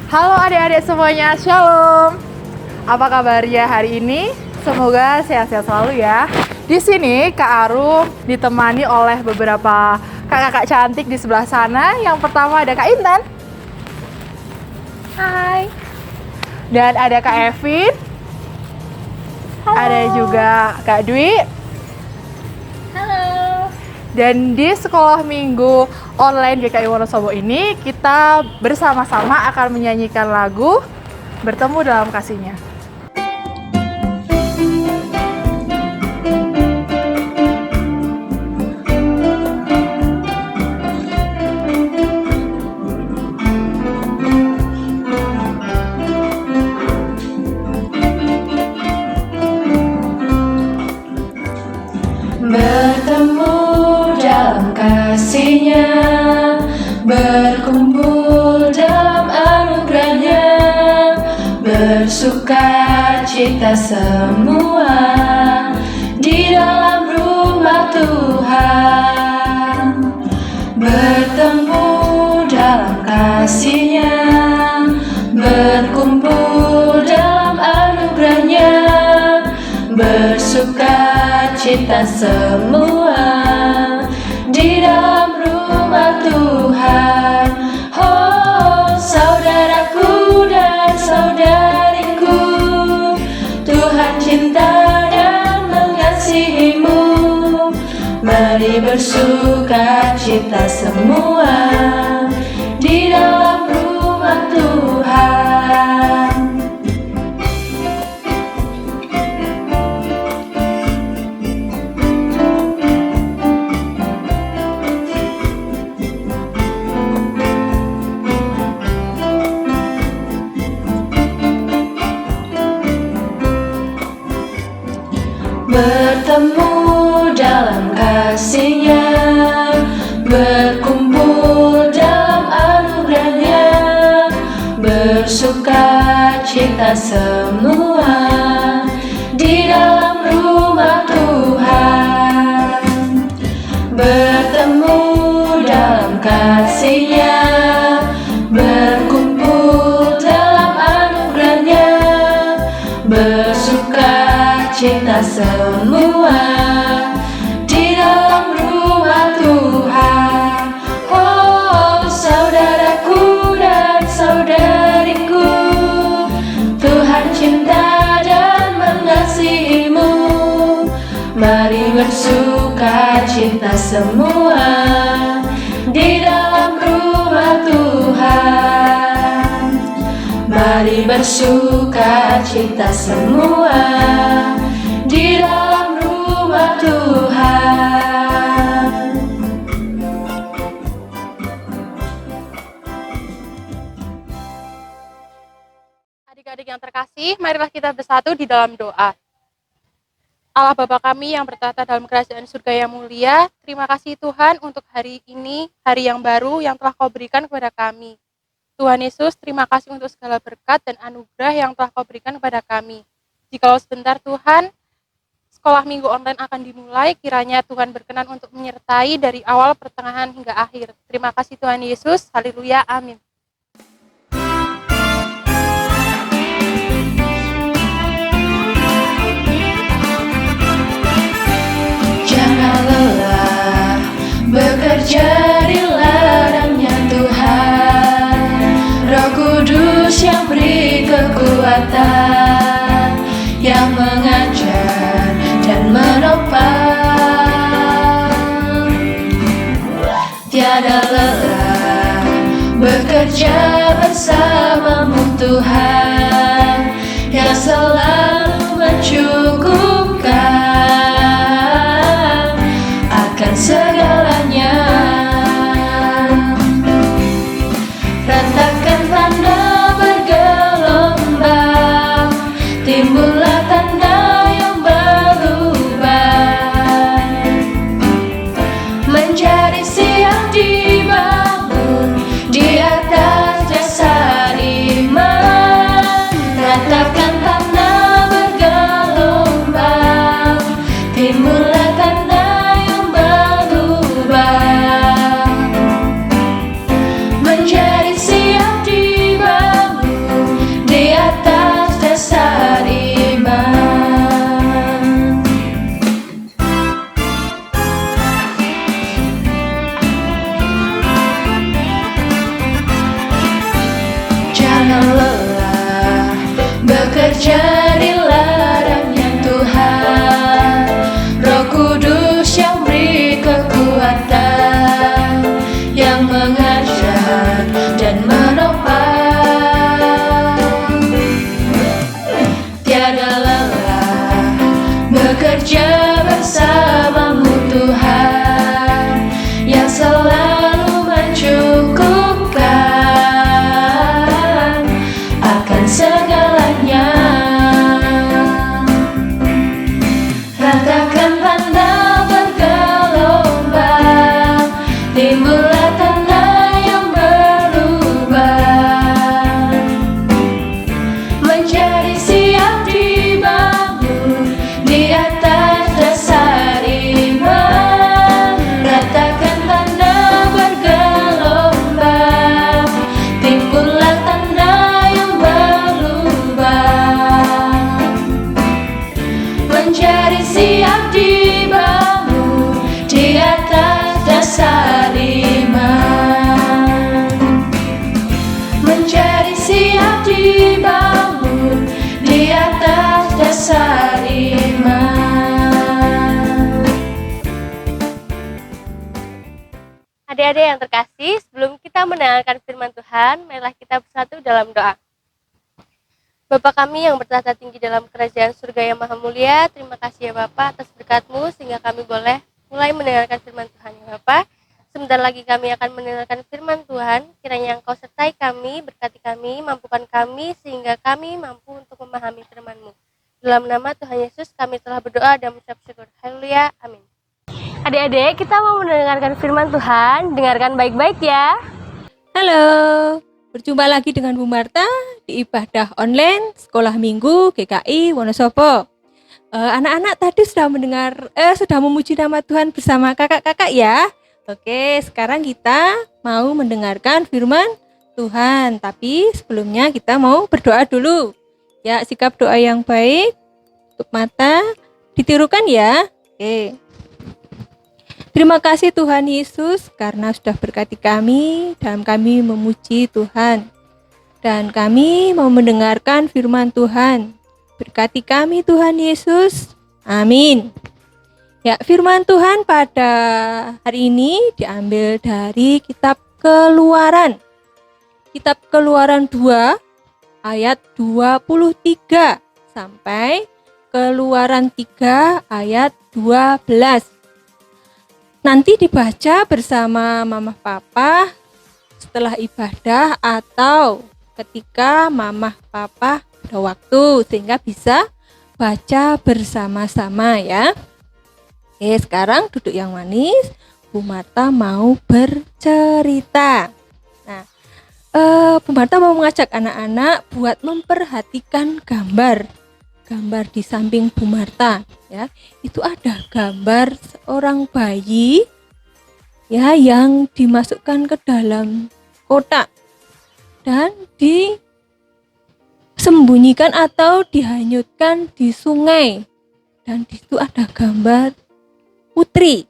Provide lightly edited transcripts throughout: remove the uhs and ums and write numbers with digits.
Halo adik-adik semuanya, Shalom. Apa kabarnya hari ini? Semoga sehat-sehat selalu ya. Di sini Kak Arum ditemani oleh beberapa kakak-kakak cantik di sebelah sana. Yang pertama ada Kak Intan. Hai. Dan ada Kak Evin. Halo. Ada juga Kak Dwi. Halo. Dan di sekolah minggu online GKI Wonosobo ini kita bersama-sama akan menyanyikan lagu Bertemu Dalam Kasih-Nya. Bertemu dalam kasih-Nya, berkumpul dalam anugerah-Nya, bersuka cita semua di dalam rumah Tuhan. Bertemu dalam kasih-Nya, berkumpul dalam anugerah-Nya, bersuka cita semua di dalam rumah Tuhan. Oh, saudaraku dan saudariku, Tuhan cinta dan mengasihimu. Mari bersuka cita semua di dalam rumah Tuhan. Bertemu dalam kasih-Nya, berkumpul dalam anugerah-Nya, bersuka cita semua di dalam rumah Tuhan. Bertemu dalam kasih-Nya, berkumpul dalam anugerah-Nya, bersuka cita semua di dalam rumah Tuhan. Oh, saudaraku dan saudariku, Tuhan cinta dan mengasihimu. Mari bersuka cita semua di dalam rumah Tuhan. Mari bersuka cita semua di dalam rumah Tuhan. Adik-adik yang terkasih, marilah kita bersatu di dalam doa. Allah Bapa kami yang bertata dalam kerajaan surga yang mulia, terima kasih Tuhan untuk hari ini, hari yang baru yang telah Kau berikan kepada kami. Tuhan Yesus, terima kasih untuk segala berkat dan anugerah yang telah Kau berikan kepada kami. Jikalau sebentar Tuhan, sekolah minggu online akan dimulai, kiranya Tuhan berkenan untuk menyertai dari awal, pertengahan, hingga akhir. Terima kasih Tuhan Yesus, haleluya, amin. Jangan lelah bekerja di ladangnya Tuhan, Roh Kudus yang beri kekuatan, yang mengajar dan menopang. Tiada lelah bekerja bersamamu Tuhan, yang selalu mencukupkan akan segalanya. Ratakan tanda bergelombang, timbullah tanda yang berubah, menjadi siang dibangun di atas dasar iman. Ratakan tanda tiada lelah bekerja bersamamu Tuhan yang selalu mencukupkan akan segalanya. Ratakan tanda bergelombang, timbullah tanda yang berubah, menjadi siap dibangun di atas dasar iman. Ratakan tanda bergelombang, timbullah tanda yang berubah, menjadi siap dibangun di atas dasar iman, menjadi siap dibangun di atas dasar iman. Adik-adik yang terkasih, sebelum kita mendengarkan firman Tuhan, marilah kita bersatu dalam doa. Bapa kami yang bertahta tinggi dalam kerajaan surga yang maha mulia, terima kasih ya Bapa atas berkat-Mu sehingga kami boleh mulai mendengarkan firman Tuhan ya Bapa. Sebentar lagi kami akan mendengarkan firman Tuhan, kiranya Engkau sertai kami, berkati kami, mampukan kami sehingga kami mampu untuk memahami firman-Mu. Dalam nama Tuhan Yesus kami telah berdoa dan mengucap syukur. Haleluya, amin. Adik-adik, kita mau mendengarkan firman Tuhan, dengarkan baik-baik ya. Halo, berjumpa lagi dengan Bu Marta di ibadah online Sekolah Minggu GKI Wonosobo. Anak-anak tadi sudah memuji nama Tuhan bersama kakak-kakak ya. Oke, sekarang kita mau mendengarkan firman Tuhan. Tapi sebelumnya kita mau berdoa dulu. Ya, sikap doa yang baik, tutup mata, ditirukan ya. Oke. Terima kasih Tuhan Yesus karena sudah berkati kami dan kami memuji Tuhan. Dan kami mau mendengarkan firman Tuhan. Berkati kami Tuhan Yesus. Amin. Ya, firman Tuhan pada hari ini diambil dari kitab Keluaran. Kitab Keluaran 2 ayat 23 sampai Keluaran 3 ayat 12. Nanti dibaca bersama mama papa setelah ibadah atau ketika mama papa ada waktu sehingga bisa baca bersama-sama ya. Oke, sekarang duduk yang manis. Bu Marta mau bercerita. Nah, Bu Marta mau mengajak anak-anak buat memperhatikan gambar di samping Bu Marta ya. Itu ada gambar seorang bayi ya yang dimasukkan ke dalam kotak dan disembunyikan atau dihanyutkan di sungai, dan di situ ada gambar putri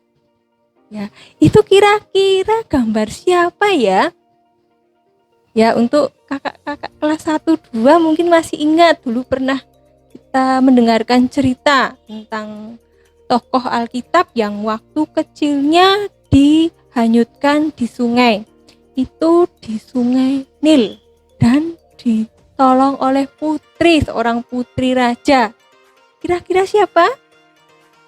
ya. Itu kira-kira gambar siapa ya? Ya, untuk kakak-kakak kelas 1 2 mungkin masih ingat dulu pernah kita mendengarkan cerita tentang tokoh Alkitab yang waktu kecilnya dihanyutkan di sungai. Itu di Sungai Nil dan ditolong oleh putri, seorang putri raja. Kira-kira siapa?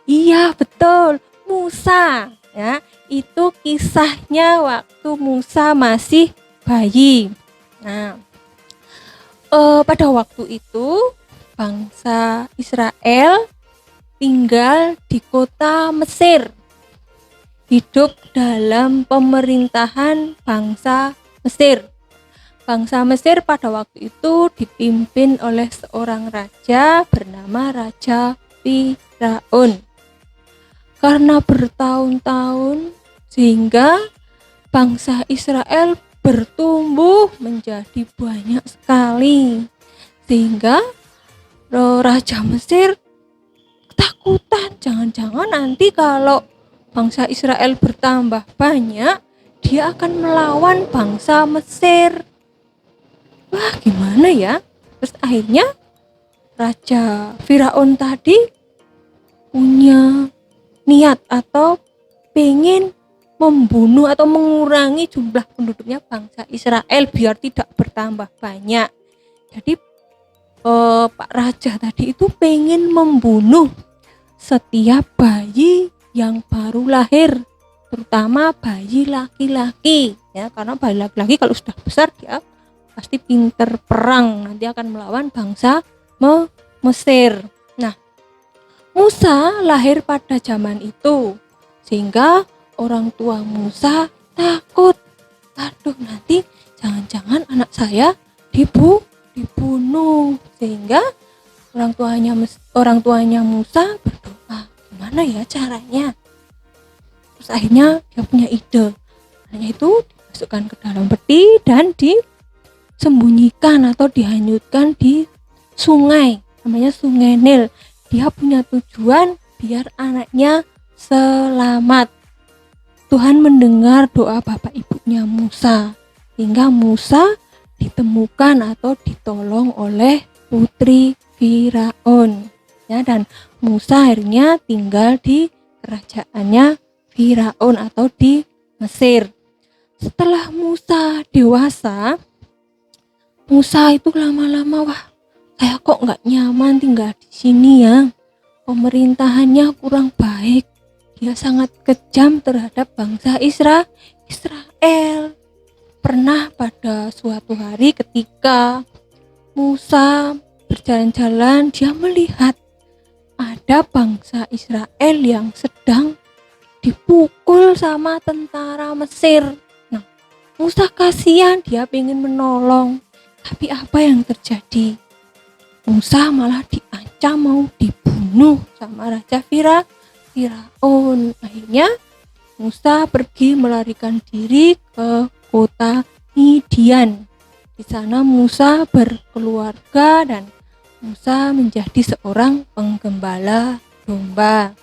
Iya, betul, Musa. Ya, itu kisahnya waktu Musa masih bayi. Nah, pada waktu itu bangsa Israel tinggal di kota Mesir, hidup dalam pemerintahan bangsa Mesir. Bangsa Mesir pada waktu itu dipimpin oleh seorang raja bernama Raja Firaun. Karena bertahun-tahun sehingga bangsa Israel bertumbuh menjadi banyak sekali, sehingga Raja Mesir ketakutan, jangan-jangan nanti kalau bangsa Israel bertambah banyak, dia akan melawan bangsa Mesir. Wah, gimana ya? Terus akhirnya Raja Firaun tadi punya niat atau pengen membunuh atau mengurangi jumlah penduduknya bangsa Israel biar tidak bertambah banyak. Jadi Pak Raja tadi itu pengen membunuh setiap bayi yang baru lahir, terutama bayi laki-laki ya, karena bayi laki-laki kalau sudah besar dia pasti pinter perang, nanti akan melawan bangsa Mesir. Nah, Musa lahir pada zaman itu sehingga orang tua Musa takut, aduh nanti jangan-jangan anak saya dibunuh, sehingga orang tuanya Musa berdoa, gimana ya caranya. Terus akhirnya dia punya ide, anaknya itu dimasukkan ke dalam peti dan disembunyikan atau dihanyutkan di sungai, namanya Sungai Nil. Dia punya tujuan biar anaknya selamat. Tuhan mendengar doa bapak ibunya Musa, hingga Musa ditemukan atau ditolong oleh putri Firaun ya, dan Musa akhirnya tinggal di kerajaannya Firaun atau di Mesir. Setelah Musa dewasa, Musa itu lama-lama, wah saya kok nggak nyaman tinggal di sini ya, pemerintahannya kurang baik, dia sangat kejam terhadap bangsa Israel. Pernah pada suatu hari ketika Musa berjalan-jalan, dia melihat ada bangsa Israel yang sedang dipukul sama tentara Mesir. Nah, Musa kasihan, dia ingin menolong, tapi apa yang terjadi? Musa malah diancam mau dibunuh sama Raja Firaun. Akhirnya Musa pergi melarikan diri ke kota Midian. Di sana Musa berkeluarga dan Musa menjadi seorang penggembala domba.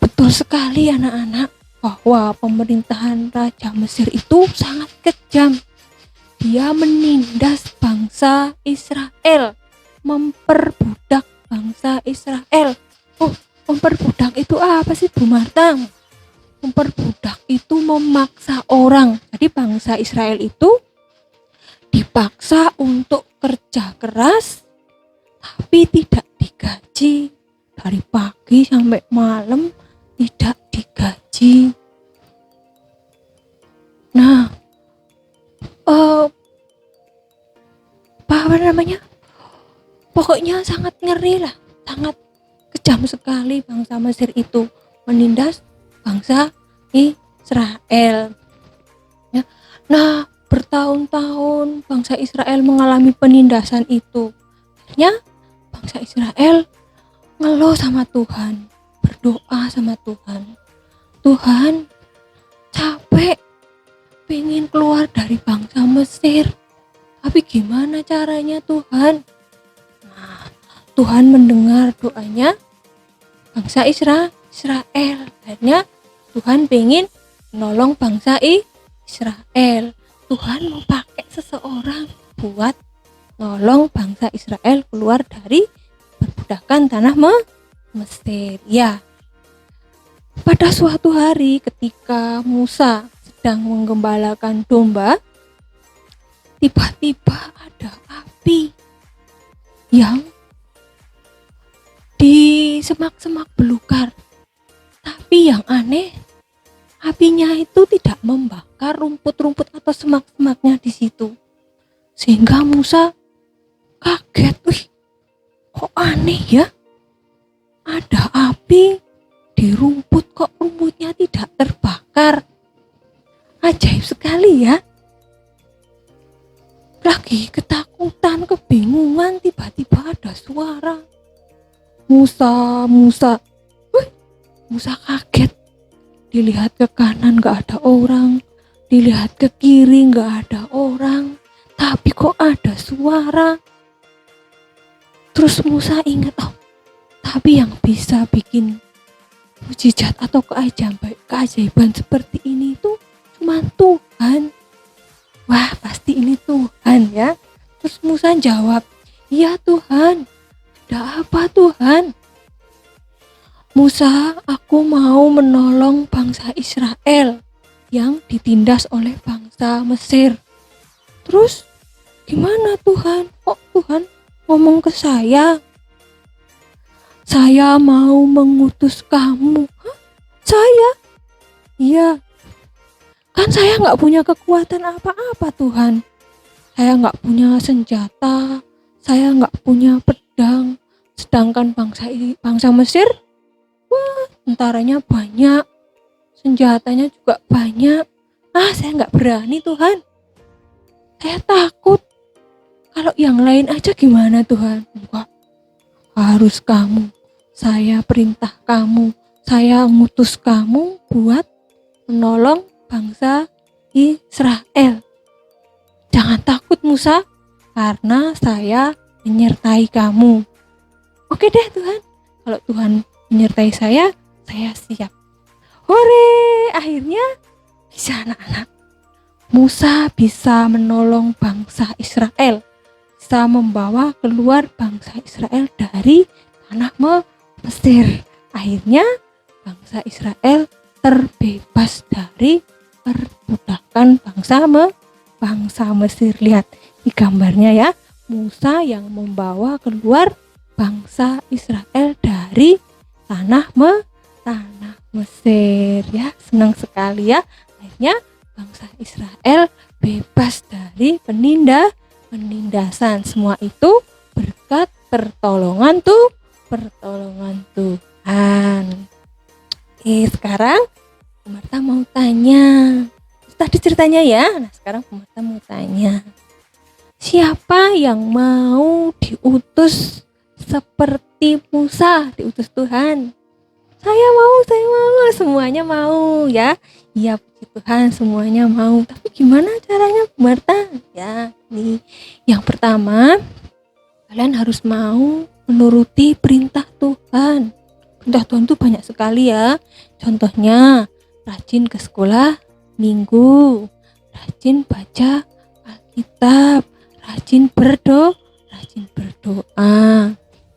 Betul sekali anak-anak, bahwa pemerintahan Raja Mesir itu sangat kejam. Dia menindas bangsa Israel, memperbudak bangsa Israel. Memperbudak itu apa sih Bu Marta? Memperbudak itu memaksa orang. Jadi bangsa Israel itu dipaksa untuk kerja keras tapi tidak digaji. Dari pagi sampai malam tidak digaji. Nah, apa namanya? Pokoknya sangat ngeri lah, sangat kejam sekali bangsa Mesir itu menindas bangsa Israel ya. Nah, bertahun-tahun bangsa Israel mengalami penindasan itu. Akhirnya bangsa Israel ngeluh sama Tuhan, berdoa sama Tuhan. Tuhan, capek pengen keluar dari bangsa Mesir, tapi gimana caranya Tuhan? Nah, Tuhan mendengar doanya bangsa Israel. Akhirnya Tuhan pengen menolong bangsa Israel. Tuhan mau pakai seseorang buat nolong bangsa Israel keluar dari perbudakan tanah Mesir. Ya, pada suatu hari ketika Musa sedang menggembalakan domba, tiba-tiba ada api yang di semak-semak belukar. Tapi yang aneh, apinya itu tidak membakar rumput-rumput atau semak-semaknya di situ. Sehingga Musa kaget, wih, kok aneh ya? Ada api di rumput, kok rumputnya tidak terbakar? Ajaib sekali ya. Lagi ketakutan, kebingungan, tiba-tiba ada suara. Musa. Musa kaget. Dilihat ke kanan gak ada orang, dilihat ke kiri gak ada orang, tapi kok ada suara. Terus Musa ingat, tapi yang bisa bikin mujizat atau keajaiban seperti ini itu cuma Tuhan. Wah, pasti ini Tuhan ya. Terus Musa jawab, iya Tuhan. Ada apa Tuhan? Musa, aku mau menolong bangsa Israel yang ditindas oleh bangsa Mesir. Terus gimana Tuhan? Kok Tuhan ngomong ke saya mau mengutus kamu. Hah? Saya? Iya. Kan saya nggak punya kekuatan apa-apa Tuhan. Saya nggak punya senjata, saya nggak punya pedang. Sedangkan bangsa Mesir, wah, tentaranya banyak, senjatanya juga banyak. Saya nggak berani Tuhan. Saya takut. Kalau yang lain aja gimana Tuhan? Enggak, harus kamu. Saya perintah kamu. Saya ngutus kamu buat menolong bangsa Israel. Jangan takut Musa, karena saya menyertai kamu. Oke deh Tuhan, kalau Tuhan menyertai saya siap. Hore, akhirnya bisa anak-anak. Musa bisa menolong bangsa Israel, bisa membawa keluar bangsa Israel dari tanah Mesir. Akhirnya bangsa Israel terbebas dari perbudakan bangsa Mesir. Lihat di gambarnya ya, Musa yang membawa keluar bangsa Israel dari tanah Mesir ya. Senang sekali ya, akhirnya bangsa Israel bebas dari penindasan. Semua itu berkat pertolongan Tuhan. Sekarang Bu Marta mau tanya. Tadi ceritanya ya. Nah, sekarang Bu Marta mau tanya. Siapa yang mau diutus seperti Musa, diutus Tuhan? Saya mau. Semuanya mau ya. Iya, puji Tuhan, semuanya mau. Tapi gimana caranya Bu Marta? Ya, nih. Yang pertama, kalian harus mau menuruti perintah Tuhan. Perintah Tuhan itu banyak sekali ya. Contohnya, rajin ke sekolah minggu, rajin baca Alkitab, rajin berdoa.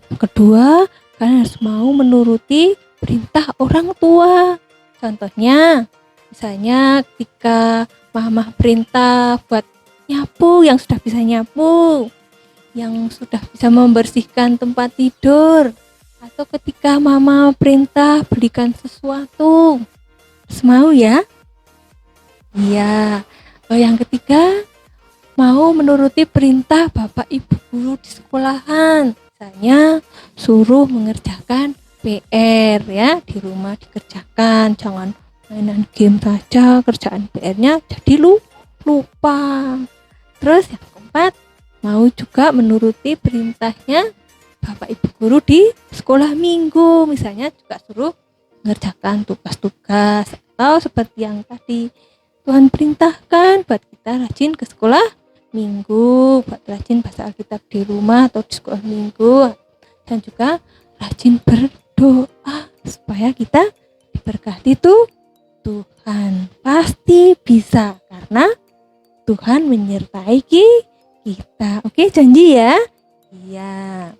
Yang kedua, kalian harus mau menuruti perintah orang tua. Contohnya, misalnya ketika mama perintah buat nyapu, yang sudah bisa nyapu, yang sudah bisa membersihkan tempat tidur, atau ketika mama perintah belikan sesuatu, harus mau ya. Iya. Yang ketiga, mau menuruti perintah bapak ibu guru di sekolahan. Misalnya suruh mengerjakan PR ya, di rumah dikerjakan, jangan mainan game saja, kerjaan PR-nya jadi lupa. Terus yang keempat, mau juga menuruti perintahnya bapak ibu guru di sekolah minggu, misalnya juga suruh mengerjakan tugas-tugas, atau seperti yang tadi Tuhan perintahkan buat kita rajin ke sekolah minggu, buat rajin baca Alkitab di rumah atau di sekolah minggu, dan juga rajin berdoa supaya kita diberkati Tuhan. Pasti bisa karena Tuhan menyertai kita. Oke, janji ya? Iya.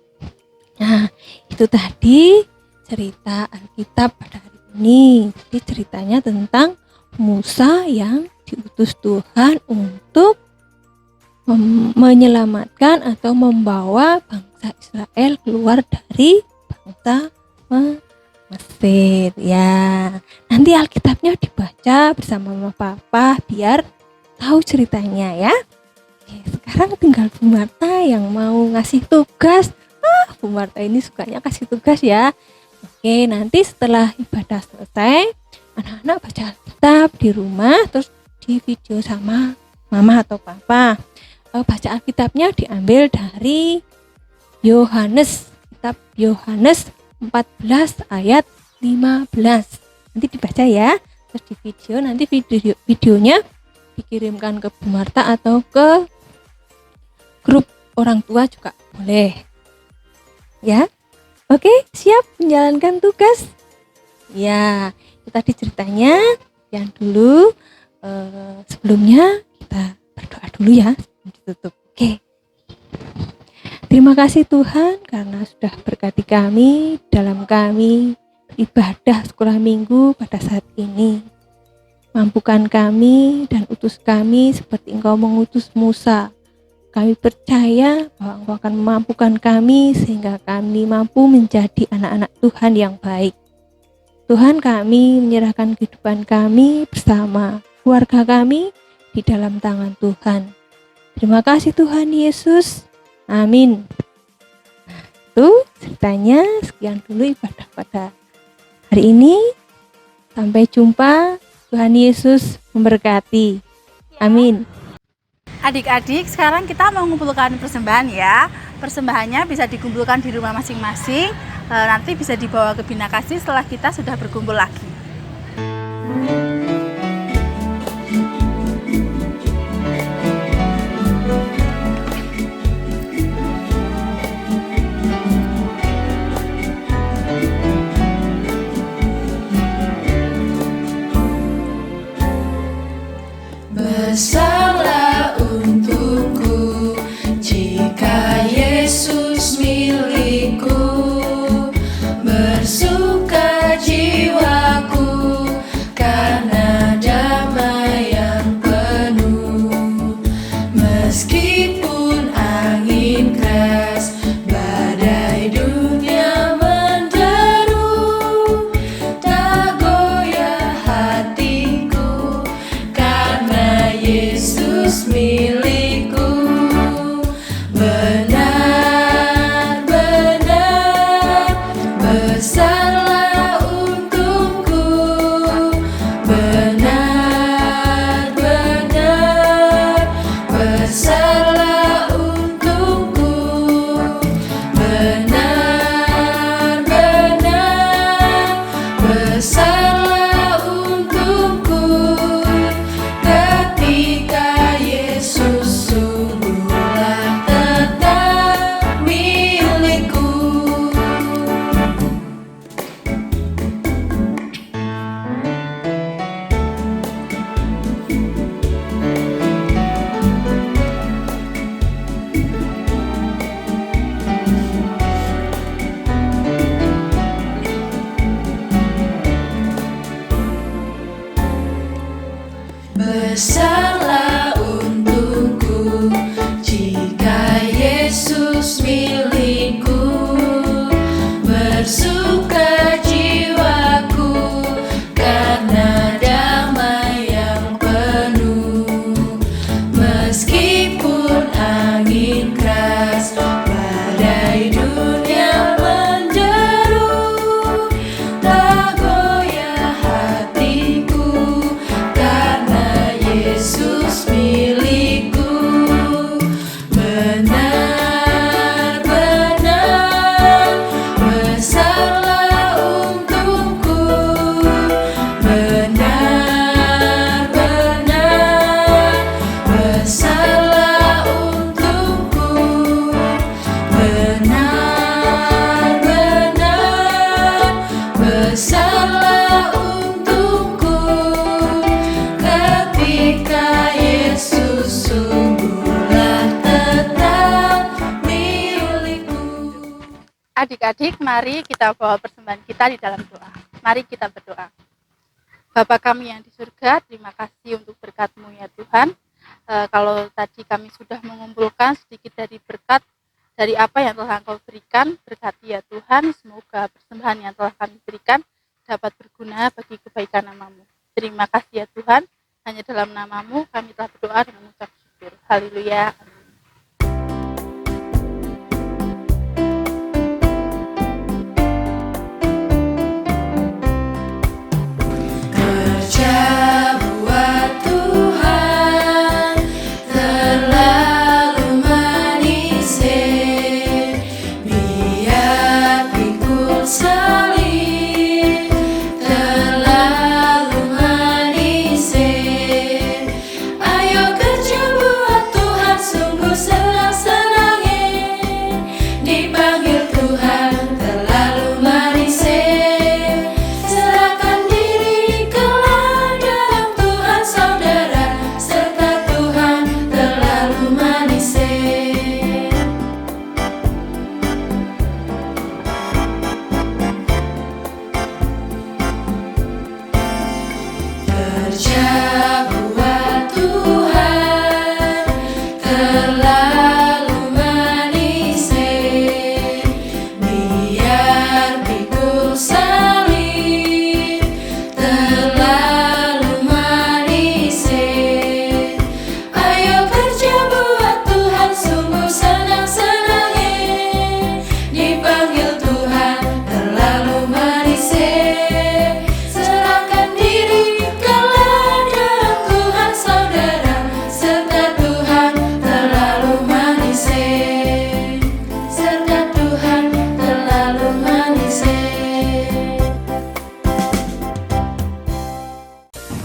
Nah, itu tadi cerita Alkitab pada hari ini. Jadi ceritanya tentang Musa yang diutus Tuhan untuk menyelamatkan atau membawa bangsa Israel keluar dari bangsa Mesir ya. Nanti Alkitabnya dibaca bersama mama papa biar tahu ceritanya ya. Sekarang tinggal Bu Marta yang mau ngasih tugas. Bu Marta ini sukanya kasih tugas ya. Oke, nanti setelah ibadah selesai, anak-anak baca Alkitab di rumah, terus di video sama mama atau papa. Baca Alkitabnya diambil dari Yohanes, kitab Yohanes 14 ayat 15. Nanti dibaca ya. Terus di video, nanti videonya dikirimkan ke Bu Marta atau ke grup orang tua juga boleh. Ya. Oke, siap menjalankan tugas? Ya, itu tadi ceritanya. Yang dulu sebelumnya kita berdoa dulu ya, sebelum ditutup. Oke. Terima kasih Tuhan karena sudah berkati kami dalam kami beribadah sekolah minggu pada saat ini. Mampukan kami dan utus kami seperti Engkau mengutus Musa. kami percaya bahwa Engkau akan memampukan kami sehingga kami mampu menjadi anak-anak Tuhan yang baik. Tuhan, kami menyerahkan kehidupan kami bersama keluarga kami di dalam tangan Tuhan. Terima kasih Tuhan Yesus. Amin. Itu ceritanya, sekian dulu ibadah pada hari ini. Sampai jumpa. Tuhan Yesus memberkati. Amin. Adik-adik, sekarang kita mau mengumpulkan persembahan ya. Persembahannya bisa dikumpulkan di rumah masing-masing. Nanti bisa dibawa ke Bina Kasih setelah kita sudah berkumpul lagi. Besarlah untukku jika Yesus milikku, bersuka jiwaku karena damai yang penuh. Meskipun angin keras, badai dunia menderu, tak goyah hatiku karena Yesus milikku. Benar-benar besarlah untukku, benar-benar besarlah untukku, benar-benar besarlah untukku ketika Yesus sungguhlah tetap milikku. Besarlah untukku jika Yesus milikku, bersuka jiwaku karena damai yang penuh. Meskipun angin keras, badai dunia menderu, tak goyah hatiku karena Yesus milikku. Benar-benar besarlah untukku, benar-benar besarlah untukku, benar-benar besarlah untukku ketika Yesus sungguhlah tetap milikku. Adik-adik, mari kita bawa persembahan kita di dalam doa. Mari kita berdoa. Bapa kami yang di surga, terima kasih untuk berkat-Mu ya Tuhan. Kalau tadi kami sudah mengumpulkan sedikit dari berkat dari apa yang telah Engkau berikan, berkati ya Tuhan, semoga persembahan yang telah kami berikan dapat berguna bagi kebaikan nama-Mu. Terima kasih ya Tuhan, hanya dalam nama-Mu kami telah berdoa dengan mengucap syukur. Haleluya. Amin. Kerja buat Tuhan terlalu manis, biar pikul salib terlalu manis. Ayo kerja buat Tuhan sungguh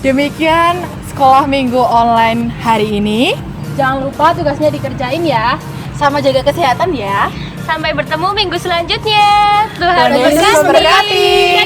Demikian sekolah minggu online hari ini. Jangan lupa tugasnya dikerjain ya. Sama jaga kesehatan ya. Sampai bertemu minggu selanjutnya. Tuhan Yesus memberkati.